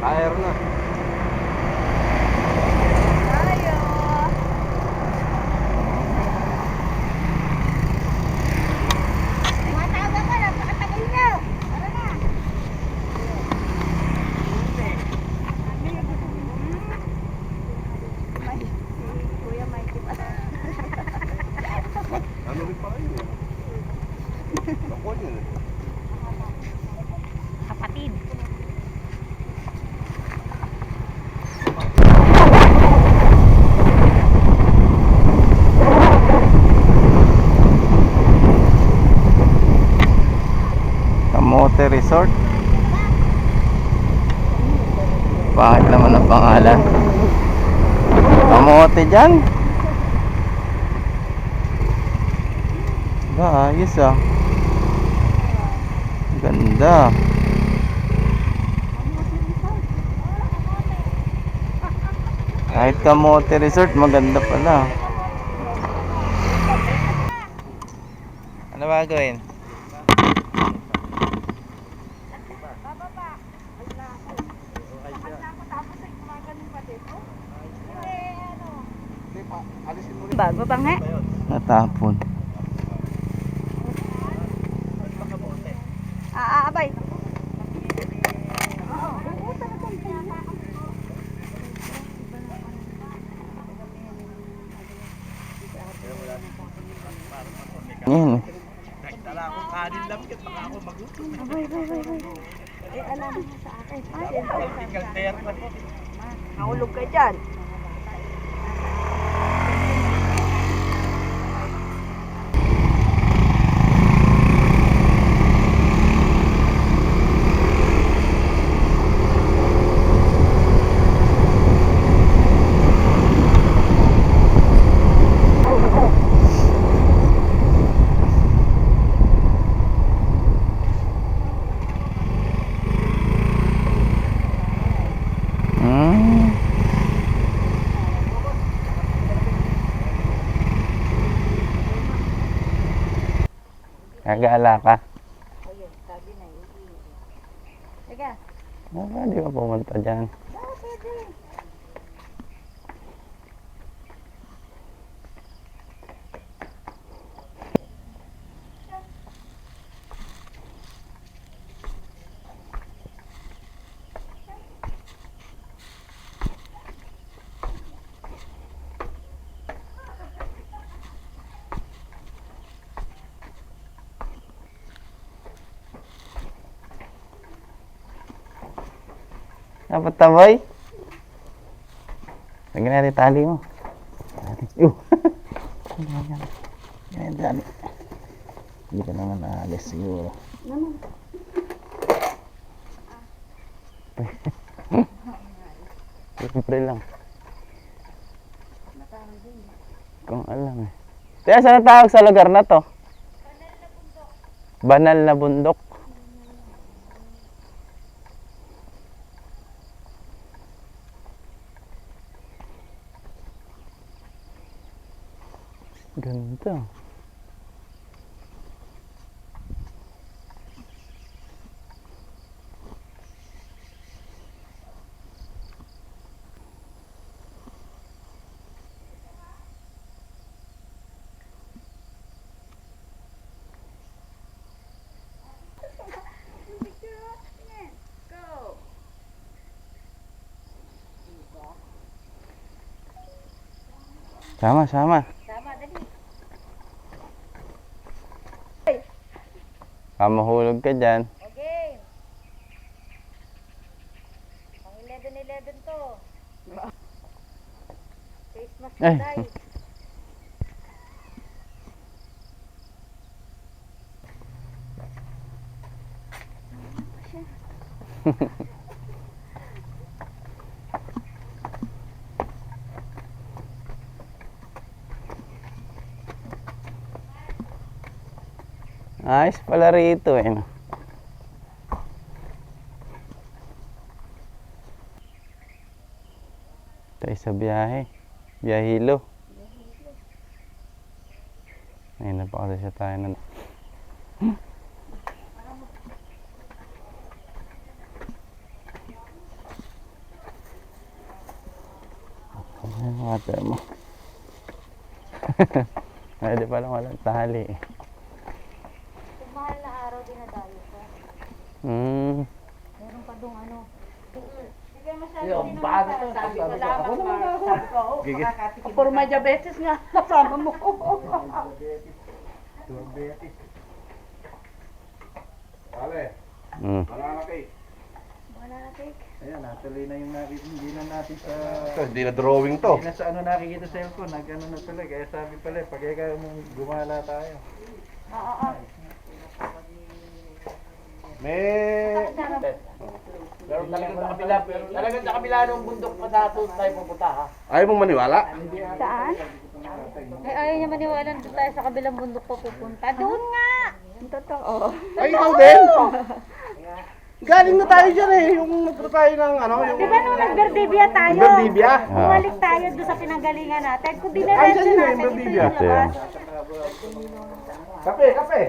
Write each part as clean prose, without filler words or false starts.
Tire na. Tayo. Mataga ka, napakatagal niyo. Tara na. Kuya Mikey pa. Ano rin pa kayo eh? Bakwan yun eh. Kapatid. Kamote Resort. Bakit naman ang pangalan? Kamote dyan. Ba, ayos ah. Ganda. Kahit Kamote Resort, maganda pala. Ano ba gawin? Bago bang he? Natapon. Abay. Yan. Dala akong kanin lang yan, baka ako magutom. Abay. Alam mo sa akin. Political fair na po. Nahulog ka dyan. Nag-aala ka? Teka. Di ba pumunta dyan? Dapat tabay. Lagyan natin tali mo. Ganyan tali. Hindi ka naman naalis siguro. Siyempre lang. Kung alam eh. Kaya saan ang tawag sa lugar na to? Banal na bundok. Ganda. Sama. Sama, dali. Mahulog ka dyan. Okay. Pang 11-11 to. Face mask Ay. na tayo. Ayos pala rito eh. Tayo sa biyahe. Biyahilo. Ayun na pa kasi siya tayo na. water mo. Pwede palang walang tali. Kung mahal na araw, dinadayo ko. Meron pa dong ano. Hindi kayo masyado Yung bago to, sabi sabi ko ko, lamang ako naman ma- ako. sabi ko, oh, Gigit. makakatikim For my tayo. diabetes nga, kasama mo. Diabetes. Pare, wala na kay. Wala na, cake. Ayan, natuloy na yung nakikita. Hindi na natin sa... Hindi na drawing to. Hindi na sa ano nakikita sa cellphone. Nag-ano na pala. Kaya sabi pala, pag ikaw gumala tayo. Oo. May... Pero talagang sa kabila nung bundok pa dato tayo pupunta ha. Ayaw mong maniwala? Saan? Ay, ayaw niya maniwala doon tayo sa kabilang bundok pa pupunta. Doon nga! Totoo. Ay, ikaw din! Galing na tayo dyan eh. Yung nagpunta tayo ng ano, yung... Di ba nung nag-Verdibia tayo? Verdibia? Bumalik tayo doon sa pinanggalingan natin. Kung Ay, dinaretso saan yun, natin, ito Verdibia? yung labas. Kape, kape!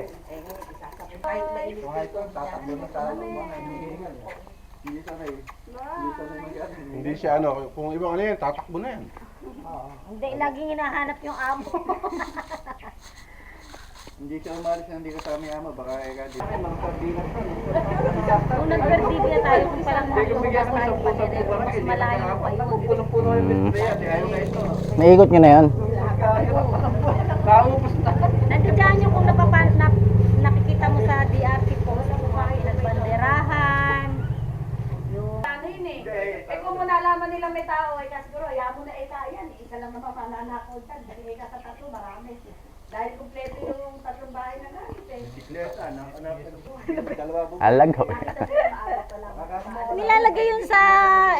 Mga ito, tatakbo na tayo. Mga hinihingal. Hindi sanay. Hindi sanay mag-ano. Hindi siya ano, kung ibang ano yan, tatakbo na yan. Hindi, laging hinahanap yung amo. Hindi siya umalis na hindi kasama yung ama. Baka eka din. Ay, mga sardinas to. Kung nag-Verdibia tayo, kung palang malugas tayo pa nila, mas malayo pa yun. Punong-puno yung display. Di ayaw na ito. Naikot nyo na yan? Kaubos na. Nandiyan yung kung nakikita mo sa DRT post, kung bakit nagbanderahan. Yung... Ano yun eh? Eh kung nalaman nila may tao, ay siguro, ayaw mo na yan. Isa lang naman mananakaw dyan. Dahil ka sa tatlo, marami. Dahil kumpleto yung tatlong bahay na gamit eh. Bisikleta. Dalawa po. Alagaw. Nilalagay yun sa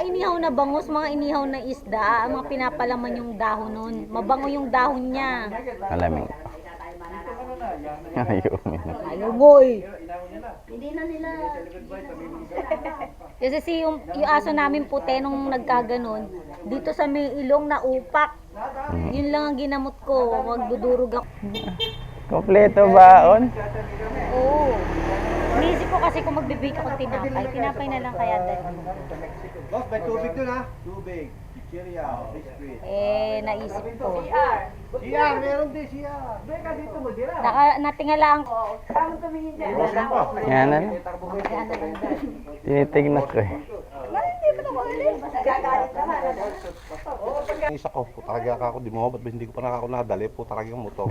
inihaw na bangus, mga inihaw na isda, mga pinapalaman yung dahon nun. Mabango yung dahon niya. Malamig. Ayaw. Ayaw mo eh. Hindi na nila. Kasi yung aso namin puti nung nagkaganon, dito sa may ilong na upak. Yun lang ang ginamot ko, magdudurog ako. Kompleto baon? Oo. Inisip ko kasi kung magbibake ako tinapay na lang kaya dahil. Boss, may tubig dun ha? Tubig. Chichirya. Biscuit. Naisip ko. Siya, meron din siya. Beka dito mo, dira. Natingalaan ko. Saan tumingin dyan? Yan na lang. Tinitignan ko eh. Gagalit naman. Isa ko, putagya ka ako, di mo, ba't ba hindi ko pa nakako nadali, putagya ang motor.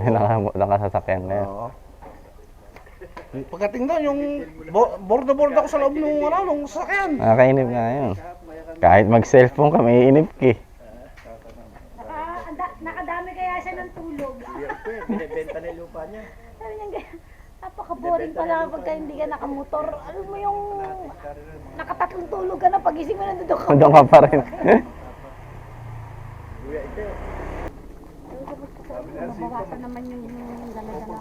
Nakasasakyan na yun. Oo. Pagdating doon, yung borda-borda ko sa loob nung sasakyan. Nakakainip nga yun. Kahit mag-cellphone ka, may inip ka eh. Nakadami kaya siya ng tulog. Binibenta na yung lupa niya. Sabi niya, napaka-boring pala kapag hindi ka nakamotor. Ano mo yung nakatatlong tulog ka na, pagising mo nandito ka. Doon ka pa rin. Mabawasan naman yung dala-dala.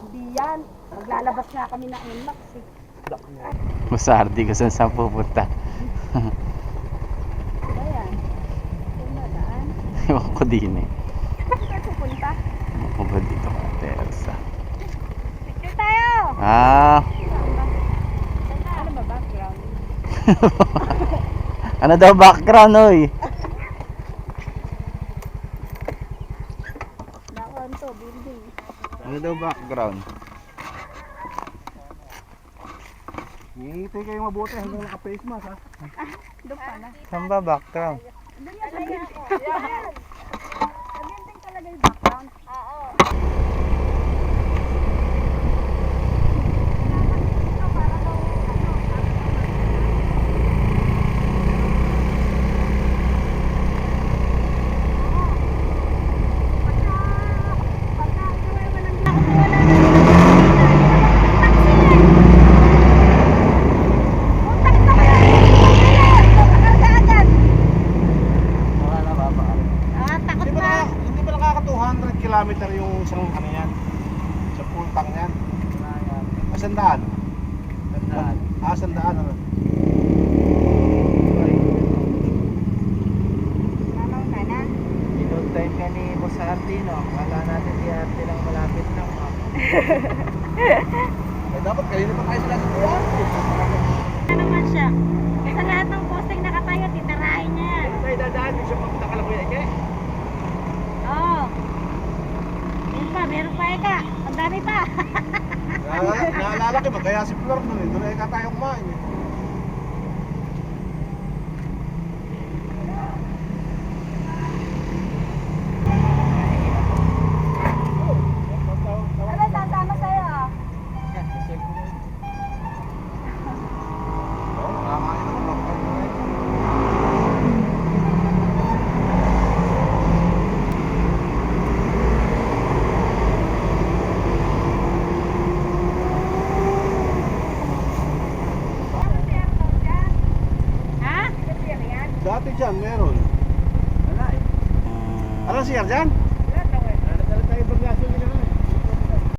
Hindi yan. Maglalabas nga kami ng NMAX eh. Masardi ko saan pupunta. Ano yan? Ito na daan. Ewan ko din eh. Saan pupunta? Ewan ko ba dito ka, Tersa? Picture tayo! Ano ba background? Ano daw background, oy? Background to, building. Ano daw background? Hihintay kayo mabuti hanggang naka-face mask ha. Doon pa na. Saan ba background? Doon yan, sa building. Sa building talaga yung background. Oo. Hindi ba nakaka 200 kilometer yung isang ano yan? Sa pultang yan? Sandaan? Sandaan. Sandaan ano? Inoon time ka ni Boss Ardino. Wala natin si Arte lang malapit lang. Dapat kanina pa tayo sila sa buwan. Ano naman siya? Sa lahat ng posting nakatayo siya papunta ka lang kuya Ike. Oo. Yun pa, meron pa eka. Ang dami pa. Naalala ko, magkaya si Flor nun eh. Doon eka tayo kumain eh. Ano sasama sa'yo ah? Oo, nakakain naman. Ha? Dati dyan, meron. Wala eh. Ano siya dyan?